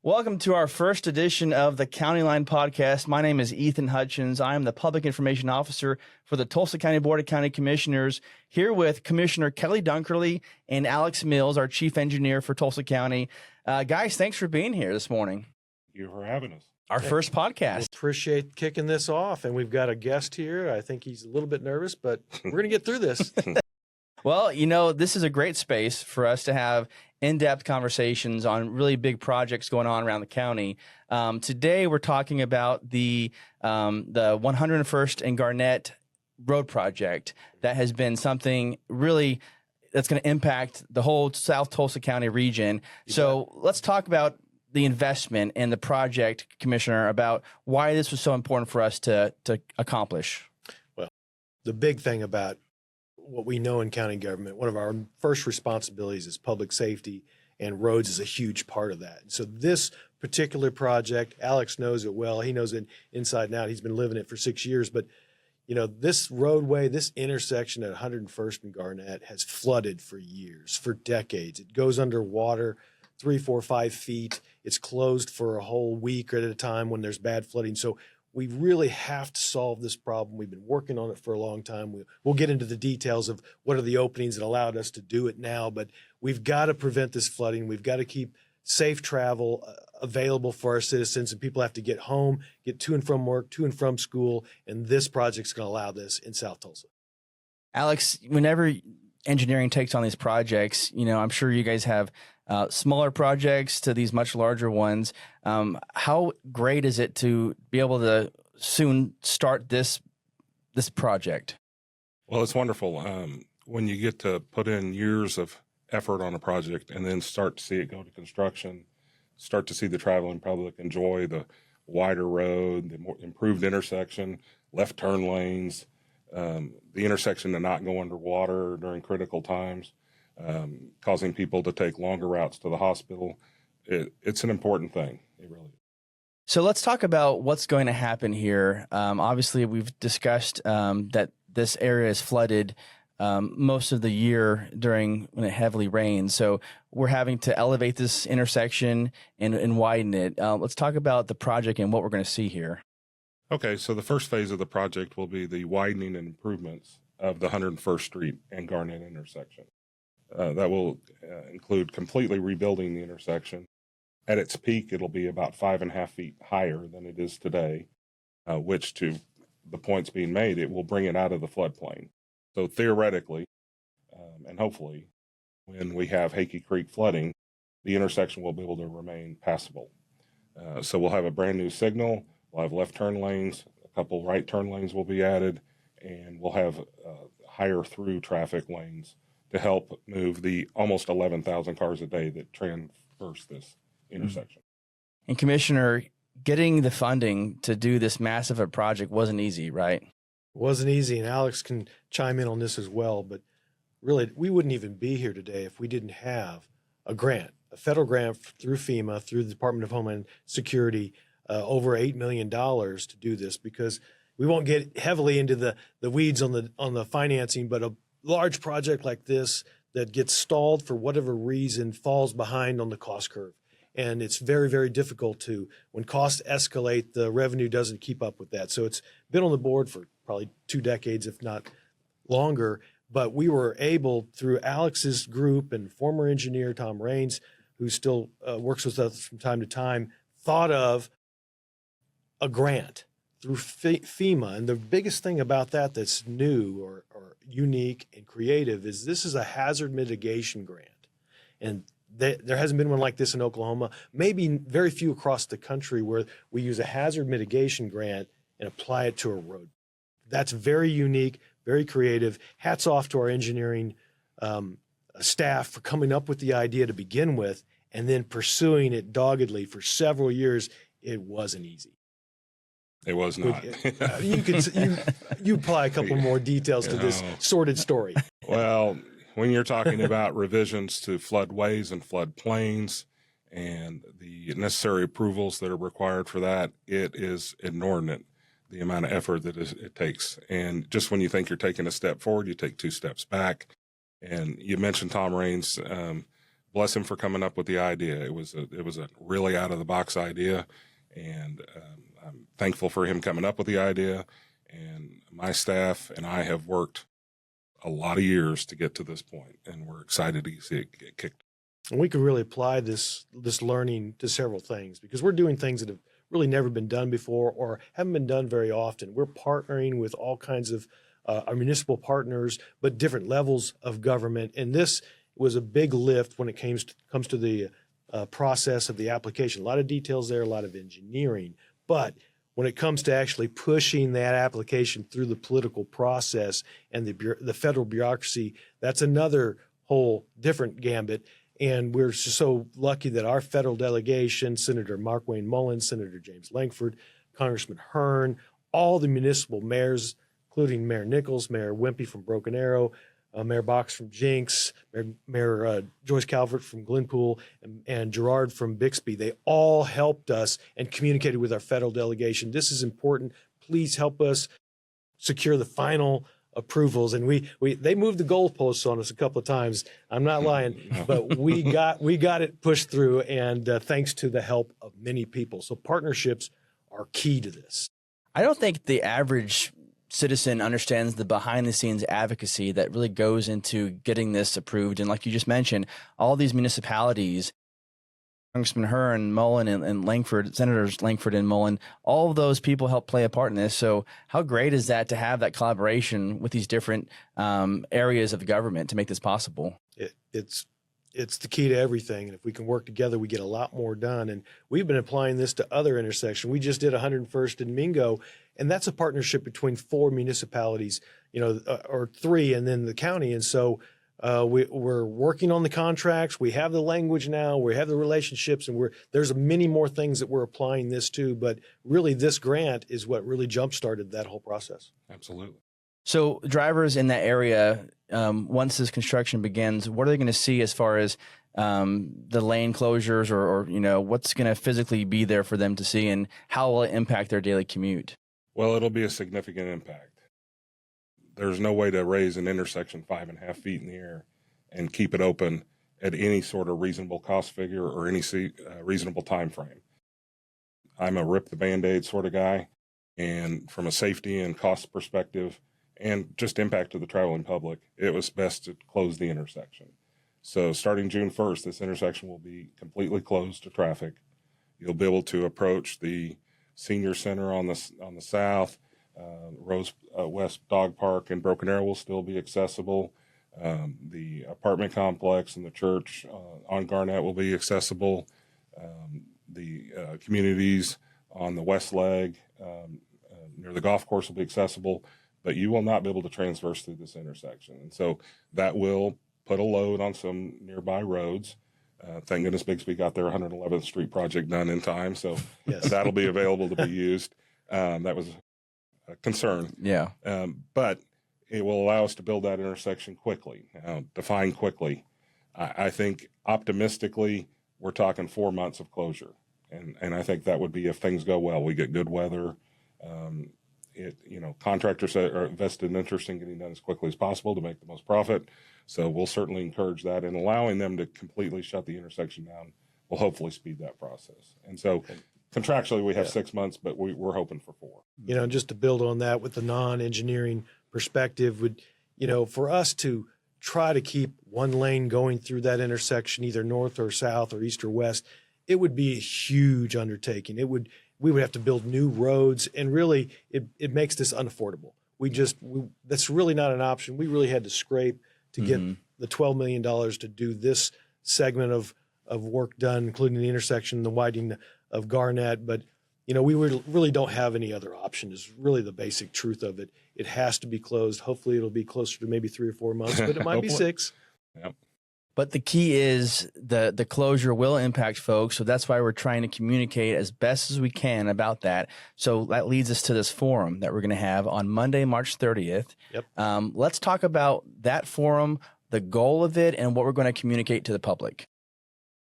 Welcome to our first edition of the County Line Podcast. My name is Ethan Hutchins. I am the Public Information Officer for the Tulsa County Board of County Commissioners, here with Commissioner Kelly Dunkerley and Alex Mills, our Chief Engineer for Tulsa County. Guys, thanks for being here this morning. Thank you for having us. Our first podcast. We appreciate kicking this off, and we've got a guest here. I think he's a little bit nervous, but we're going to get through this. Well, you know, this is a great space for us to have in-depth conversations on really big projects going on around the county. Today, we're talking about the 101st and Garnett Road project that has been something really that's going to impact the whole South Tulsa County region. So let's talk about the investment and the project, Commissioner, about why this was so important for us to accomplish. Well, the big thing about what we know in county government, one of our first responsibilities is public safety, and roads is a huge part of that. So this particular project, Alex knows it well. He knows it inside and out. He's been living it for 6 years. But, you know, this roadway, this intersection at 101st and Garnett has flooded for years, for decades. It goes underwater 3, 4, 5 feet. It's closed for a whole week at a time when there's bad flooding. So we really have to solve this problem. We've been working on it for a long time. We'll get into the details of what are the openings that allowed us to do it now, but we've got to prevent this flooding. We've got to keep safe travel available for our citizens, and people have to get home, get to and from work, to and from school, and this project's going to allow this in South Tulsa. Alex, whenever engineering takes on these projects, you know, I'm sure you guys have smaller projects to these much larger ones. How great is it to be able to soon start this project? Well, it's wonderful when you get to put in years of effort on a project and then start to see it go to construction, start to see the traveling public enjoy the wider road, the more improved intersection, left turn lanes, the intersection to not go underwater during critical times. Causing people to take longer routes to the hospital. It's an important thing. It really is. So let's talk about what's going to happen here. Obviously, we've discussed that this area is flooded most of the year when it heavily rains. So we're having to elevate this intersection and widen it. Let's talk about the project and what we're going to see here. Okay, so the first phase of the project will be the widening and improvements of the 101st Street and Garnett intersection. That will include completely rebuilding the intersection. At its peak, it'll be about 5.5 feet higher than it is today, which, to the points being made, it will bring it out of the floodplain. So theoretically, and hopefully, when we have Hakey Creek flooding, the intersection will be able to remain passable. So we'll have a brand new signal, we'll have left turn lanes, a couple right turn lanes will be added, and we'll have higher through traffic lanes to help move the almost 11,000 cars a day that traverse this intersection. And Commissioner, getting the funding to do this massive a project wasn't easy, right? It wasn't easy, and Alex can chime in on this as well, but really, we wouldn't even be here today if we didn't have a grant, a federal grant through FEMA, through the Department of Homeland Security, over $8 million to do this, because we won't get heavily into the weeds on the financing, but a large project like this that gets stalled for whatever reason falls behind on the cost curve. And it's very, very difficult when costs escalate, the revenue doesn't keep up with that. So it's been on the board for probably 2 decades, if not longer. But we were able, through Alex's group and former engineer Tom Raines, who still works with us from time to time, thought of a grant through FEMA. And the biggest thing about that that's new or unique and creative is this is a hazard mitigation grant. And there hasn't been one like this in Oklahoma, maybe very few across the country, where we use a hazard mitigation grant and apply it to a road. That's very unique, very creative. Hats off to our engineering staff for coming up with the idea to begin with and then pursuing it doggedly for several years. It wasn't easy. It was not. You apply a couple more details to this sordid story. Well, when you're talking about revisions to floodways and floodplains and the necessary approvals that are required for that, it is inordinate, the amount of effort that it takes. And just when you think you're taking a step forward, you take 2 steps back. And you mentioned Tom Raines. bless him for coming up with the idea. It was a really out of the box idea, and I'm thankful for him coming up with the idea. And my staff and I have worked a lot of years to get to this point, and we're excited to see it get kicked. And we can really apply this learning to several things, because we're doing things that have really never been done before or haven't been done very often. We're partnering with all kinds of our municipal partners, but different levels of government. And this was a big lift when it comes to the process of the application. A lot of details there, a lot of engineering. But when it comes to actually pushing that application through the political process and the federal bureaucracy, that's another whole different gambit. And we're so lucky that our federal delegation, Senator Mark Wayne Mullins, Senator James Lankford, Congressman Hearn, all the municipal mayors, including Mayor Nichols, Mayor Wimpy from Broken Arrow, Mayor Box from Jinx, Mayor Joyce Calvert from Glenpool, and Gerard from Bixby. They all helped us and communicated with our federal delegation. This is important. Please help us secure the final approvals. And they moved the goalposts on us a couple of times. I'm not lying, but we got it pushed through, and thanks to the help of many people. So partnerships are key to this. I don't think the average citizen understands the behind the scenes advocacy that really goes into getting this approved. And like you just mentioned, all these municipalities, Congressman Hearn, Mullen, and Lankford, Senators Lankford and Mullen, all of those people help play a part in this. So how great is that to have that collaboration with these different areas of government to make this possible? It's the key to everything. And if we can work together, we get a lot more done. And we've been applying this to other intersections. We just did 101st in Mingo, and that's a partnership between 4 municipalities, or 3, and then the county. And so we're working on the contracts. We have the language now. We have the relationships, and there's many more things that we're applying this to. But really, this grant is what really jump-started that whole process. Absolutely. So drivers in that area, once this construction begins, what are they going to see as far as the lane closures or what's going to physically be there for them to see, and how will it impact their daily commute? Well, it'll be a significant impact. There's no way to raise an intersection 5.5 feet in the air and keep it open at any sort of reasonable cost figure or any reasonable time frame. I'm a rip the Band-Aid sort of guy, and from a safety and cost perspective and just impact to the traveling public, it was best to close the intersection. So starting June 1st, this intersection will be completely closed to traffic. You'll be able to approach the senior center on the south. Rose West Dog Park and Broken Arrow will still be accessible. The apartment complex and the church on Garnett will be accessible. The communities on the west leg near the golf course will be accessible, but you will not be able to transverse through this intersection. And so that will put a load on some nearby roads. Thank goodness Bixby got their 111th Street project done in time, so yes. That'll be available to be used. That was a concern. Yeah. But it will allow us to build that intersection quickly, define quickly. I think optimistically, we're talking 4 months of closure. And I think that would be if things go well. We get good weather. Contractors are vested in interest in getting done as quickly as possible to make the most profit. So we'll certainly encourage that, and allowing them to completely shut the intersection down will hopefully speed that process. And so contractually we have 6 months, but we're hoping for 4. Just to build on that with the non-engineering perspective, for us to try to keep one lane going through that intersection, either north or south or east or west, it would be a huge undertaking. We would have to build new roads, and really it makes this unaffordable. That's really not an option. We really had to scrape to get the $12 million to do this segment of work done, including the intersection, the widening of Garnett. But, we really don't have any other option is really the basic truth of it. It has to be closed. Hopefully it'll be closer to maybe 3 or 4 months, but it might be 6. Yep. But the key is the closure will impact folks. So that's why we're trying to communicate as best as we can about that. So that leads us to this forum that we're going to have on Monday, March 30th. Yep. Let's talk about that forum, the goal of it, and what we're going to communicate to the public.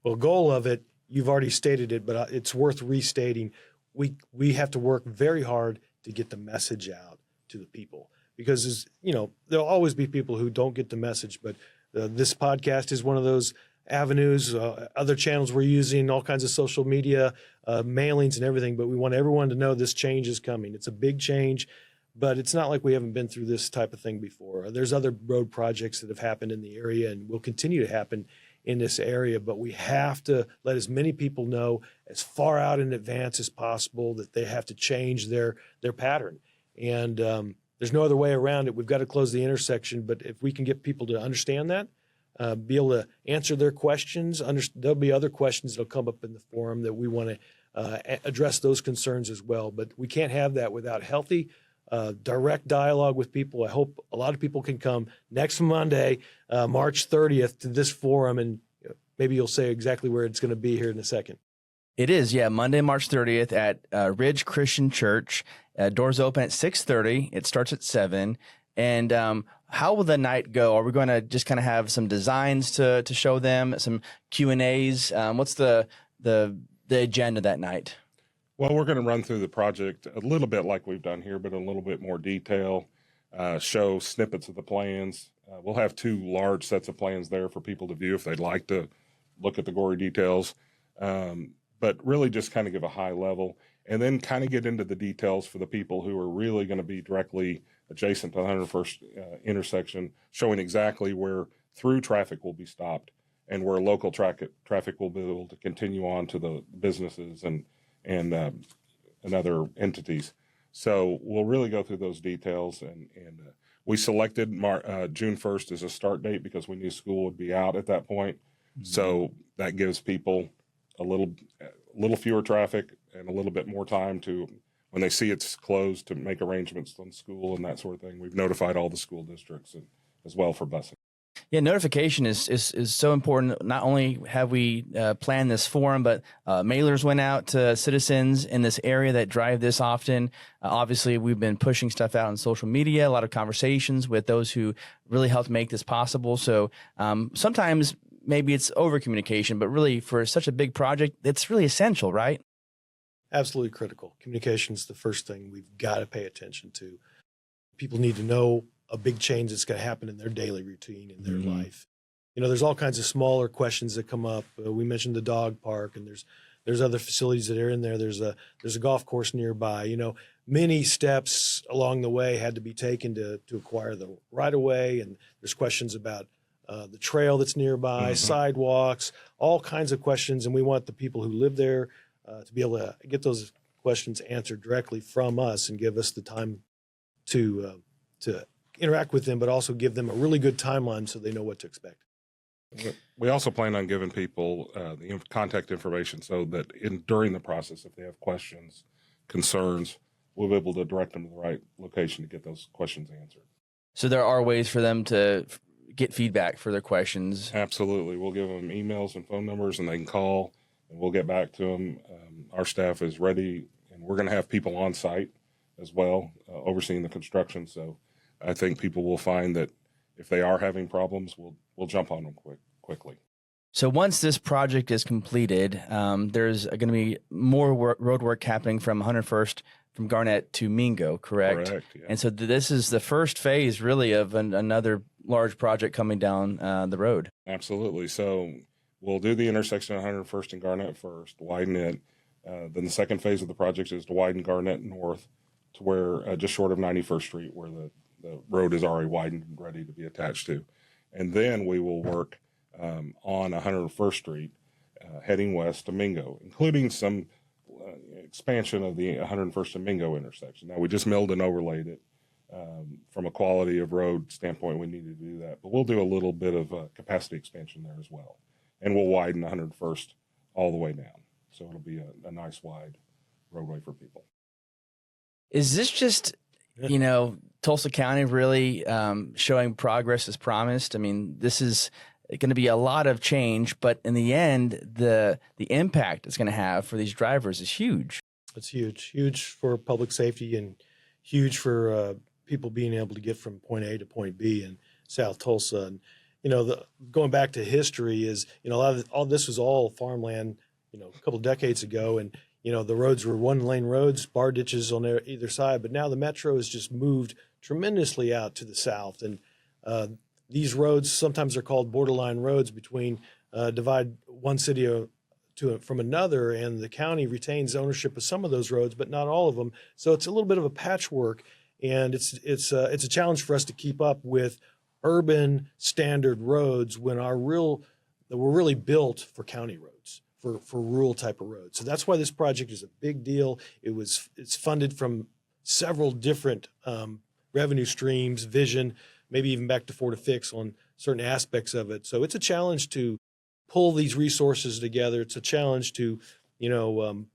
Well, goal of it, you've already stated it, but it's worth restating. We have to work very hard to get the message out to the people, because there'll always be people who don't get the message, but this podcast is one of those avenues, other channels we're using, all kinds of social media, mailings and everything. But we want everyone to know this change is coming. It's a big change, but it's not like we haven't been through this type of thing before. There's other road projects that have happened in the area and will continue to happen in this area, but we have to let as many people know as far out in advance as possible that they have to change their pattern. And there's no other way around it. We've got to close the intersection, but if we can get people to understand that, be able to answer their questions, there'll be other questions that'll come up in the forum that we want to address those concerns as well. But we can't have that without healthy, direct dialogue with people. I hope a lot of people can come next Monday, March 30th, to this forum, and maybe you'll say exactly where it's going to be here in a second. It is, yeah, Monday, March 30th at Ridge Christian Church. Doors open at 6:30. It starts at 7. And how will the night go? Are we going to just kind of have some designs to show them, some Q&As? What's the agenda that night? Well, we're going to run through the project a little bit like we've done here, but in a little bit more detail, show snippets of the plans. We'll have 2 large sets of plans there for people to view if they'd like to look at the gory details, but really just kind of give a high level and then kind of get into the details for the people who are really going to be directly adjacent to the 101st intersection, showing exactly where through traffic will be stopped and where local traffic will be able to continue on to the businesses and other entities. So we'll really go through those details. And we selected June 1st as a start date because we knew school would be out at that point. Mm-hmm. So that gives people a little fewer traffic and a little bit more time to, when they see it's closed, to make arrangements on school and that sort of thing. We've notified all the school districts as well for busing. Yeah, notification is so important. Not only have we planned this forum, but mailers went out to citizens in this area that drive this often. Obviously, we've been pushing stuff out on social media, a lot of conversations with those who really helped make this possible. So sometimes maybe it's over communication, but really for such a big project, it's really essential, right? Absolutely critical. Communication is the first thing we've got to pay attention to. People need to know a big change that's going to happen in their daily routine, in their mm-hmm. life. You know, there's all kinds of smaller questions that come up. We mentioned the dog park, and there's other facilities that are in there. There's a golf course nearby. You know, many steps along the way had to be taken to acquire the right of way, and there's questions about the trail that's nearby, mm-hmm. sidewalks, all kinds of questions. And we want the people who live there to be able to get those questions answered directly from us and give us the time to interact with them, but also give them a really good timeline so they know what to expect. We also plan on giving people the contact information so that during the process, if they have questions, concerns, we'll be able to direct them to the right location to get those questions answered. So there are ways for them to get feedback for their questions. Absolutely. We'll give them emails and phone numbers, and they can call, and we'll get back to them. Our staff is ready, and we're going to have people on site as well, overseeing the construction. So I think people will find that if they are having problems, we'll jump on them quickly. So once this project is completed, there's going to be more road work happening from 101st from Garnett to Mingo, correct? Correct, yeah. And so this is the first phase, really, of another large project coming down the road. Absolutely. So we'll do the intersection of 101st and Garnett first, widen it. Then the second phase of the project is to widen Garnett north to where just short of 91st Street, where the road is already widened and ready to be attached to. And then we will work on 101st Street, heading west to Mingo, including some expansion of the 101st and Mingo intersection. Now, we just milled and overlaid it. From a quality of road standpoint, we needed to do that. But we'll do a little bit of capacity expansion there as well. And we'll widen 101st all the way down. So it'll be a nice wide roadway for people. Is this just, Tulsa County really showing progress as promised? I mean, this is going to be a lot of change, but in the end, the impact it's going to have for these drivers is huge. It's huge for public safety and huge for people being able to get from point A to point B in South Tulsa. And, going back to history is, all this was all farmland, a couple of decades ago. And, the roads were one-lane roads, bar ditches on either side. But now the metro has just moved tremendously out to the south. And these roads, sometimes they're called borderline roads between divide one city from another, and the county retains ownership of some of those roads, but not all of them. So it's a little bit of a patchwork, and it's a challenge for us to keep up with urban standard roads when we're really built for county roads, for rural type of roads. So that's why this project is a big deal. It's funded from several different revenue streams, vision, maybe even back to 4 to Fix on certain aspects of it. So it's a challenge to pull these resources together. It's a challenge to,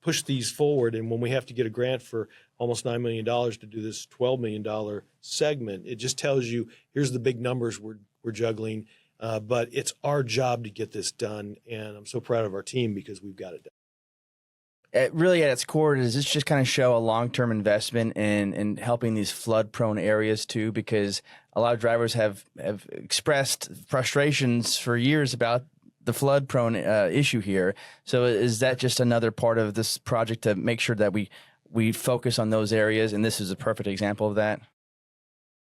push these forward. And when we have to get a grant for almost $9 million to do this $12 million segment, it just tells you, here's the big numbers we're juggling. But it's our job to get this done. And I'm so proud of our team because we've got it done. Really, at its core, does this just kind of show a long-term investment in helping these flood-prone areas too? Because a lot of drivers have expressed frustrations for years about the flood-prone issue here. So is that just another part of this project to make sure that we focus on those areas? And this is a perfect example of that.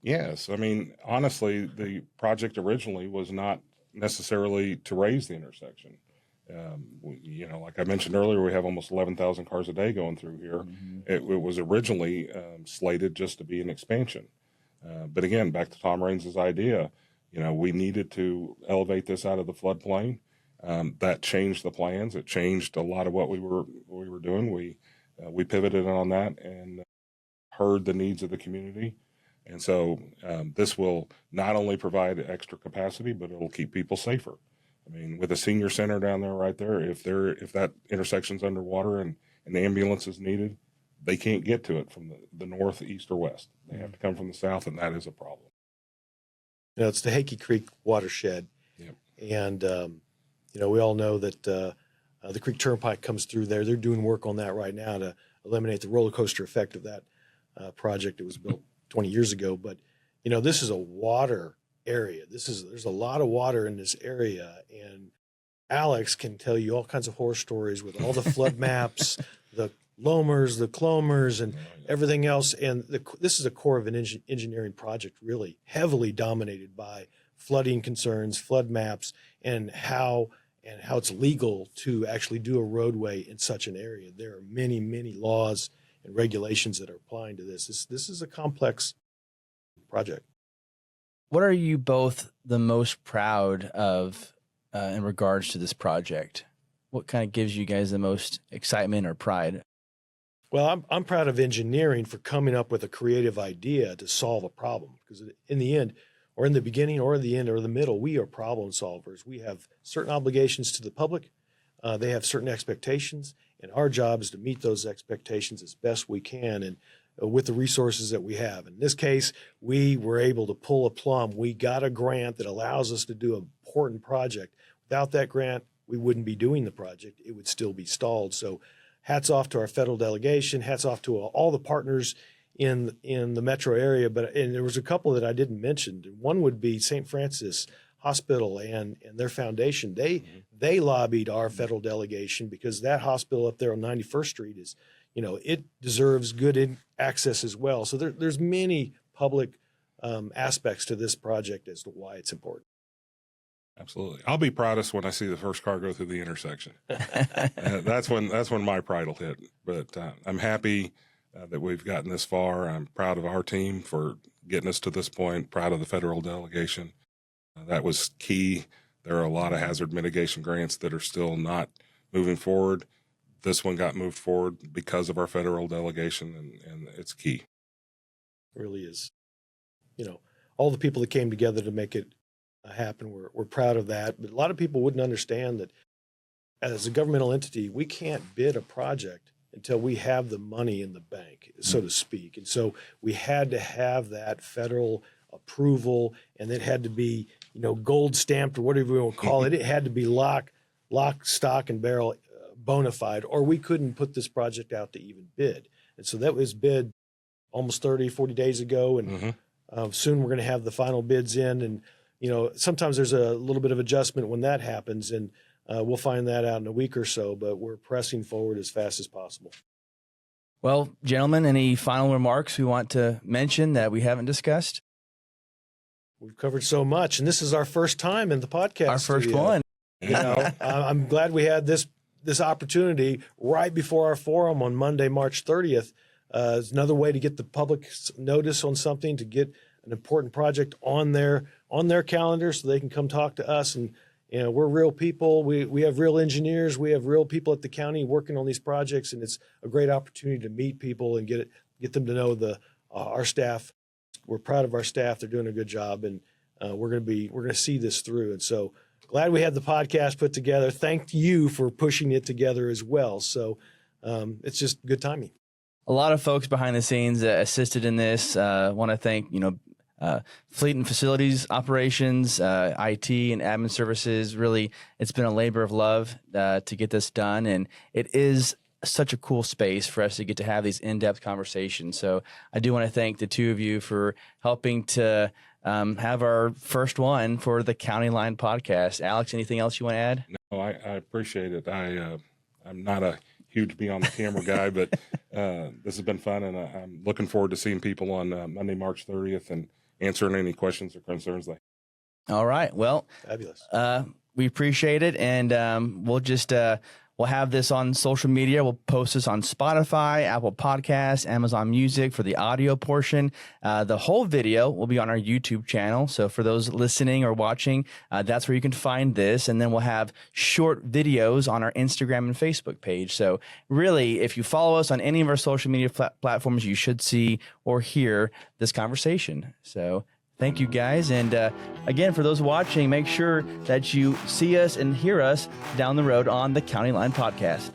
Yes. I mean, honestly, the project originally was not necessarily to raise the intersection. Like I mentioned earlier, we have almost 11,000 cars a day going through here. Mm-hmm. It was originally slated just to be an expansion. But again, back to Tom Rains's idea, we needed to elevate this out of the floodplain. That changed the plans. It changed a lot of what we were doing. We pivoted on that and heard the needs of the community. And so this will not only provide extra capacity, but it'll keep people safer. I mean, with a senior center down there, right there, if that intersection's underwater and the ambulance is needed, they can't get to it from the north, east, or west. They have to come from the south, and that is a problem. It's the Hakey Creek watershed. Yep. And, we all know that the Creek Turnpike comes through there. They're doing work on that right now to eliminate the roller coaster effect of that project. It was built 20 years ago. But, this is a water area. There's a lot of water in this area, and Alex can tell you all kinds of horror stories with all the flood maps, the loamers, the clomers, and everything else. And this is a core of an engineering project, really heavily dominated by flooding concerns, flood maps, and how it's legal to actually do a roadway in such an area. There are many, many laws and regulations that are applying to this. This is a complex project. What are you both the most proud of in regards to this project? What kind of gives you guys the most excitement or pride? Well, I'm proud of engineering for coming up with a creative idea to solve a problem, because in the end, or in the beginning or the end or the middle, we are problem solvers. We have certain obligations to the public. They have certain expectations, and our job is to meet those expectations as best we can. And with the resources that we have. In this case, we were able to pull a plum. We got a grant that allows us to do an important project. Without that grant, we wouldn't be doing the project. It would still be stalled. So hats off to our federal delegation, hats off to all the partners in the metro area. And there was a couple that I didn't mention. One would be St. Francis Hospital and their foundation. They lobbied our federal delegation because that hospital up there on 91st Street is, it deserves good access as well. So there's many public aspects to this project as to why it's important. Absolutely. I'll be proudest when I see the first car go through the intersection. That's when my pride will hit. But I'm happy that we've gotten this far. I'm proud of our team for getting us to this point, proud of the federal delegation. That was key. There are a lot of hazard mitigation grants that are still not moving forward. This one got moved forward because of our federal delegation, and it's key. It really is. All the people that came together to make it happen, we're proud of that. But a lot of people wouldn't understand that as a governmental entity, we can't bid a project until we have the money in the bank, so to speak. And so we had to have that federal approval, and it had to be, gold stamped or whatever we want to call it. It had to be lock, stock, and barrel bona fide, or we couldn't put this project out to even bid. And so that was bid almost 30, 40 days ago. And soon we're going to have the final bids in. And, sometimes there's a little bit of adjustment when that happens. And we'll find that out in a week or so, but we're pressing forward as fast as possible. Well, gentlemen, any final remarks we want to mention that we haven't discussed? we've covered so much, and this is our first time in the podcast. Our first studio. one. You know, I'm glad we had this opportunity right before our forum on Monday, March 30th. It's another way to get the public notice on something, to get an important project on their calendar, so they can come talk to us. And you know, we're real people. We have real engineers. We have real people at the county working on these projects, and it's a great opportunity to meet people and get them to know our staff. We're proud of our staff. They're doing a good job, and we're going to see this through. And so glad we had the podcast put together. Thank you for pushing it together as well. So it's just good timing. A lot of folks behind the scenes assisted in this. Want to thank, fleet and facilities operations, IT and admin services. Really, it's been a labor of love to get this done. And it is such a cool space for us to get to have these in-depth conversations. So I do want to thank the two of you for helping to have our first one for the County Line podcast. Alex, anything else you want to add? No, I appreciate it. I'm not a huge be on the camera guy, but this has been fun, and I'm looking forward to seeing people on Monday, March 30th, and answering any questions or concerns they have. All right. Well, Fabulous. We appreciate it, and we'll just we'll have this on social media. We'll post this on Spotify, Apple Podcasts, Amazon Music for the audio portion. The whole video will be on our YouTube channel. So for those listening or watching, that's where you can find this. And then we'll have short videos on our Instagram and Facebook page. So really, if you follow us on any of our social media platforms, you should see or hear this conversation. So thank you, guys. And again, for those watching, make sure that you see us and hear us down the road on the County Line podcast.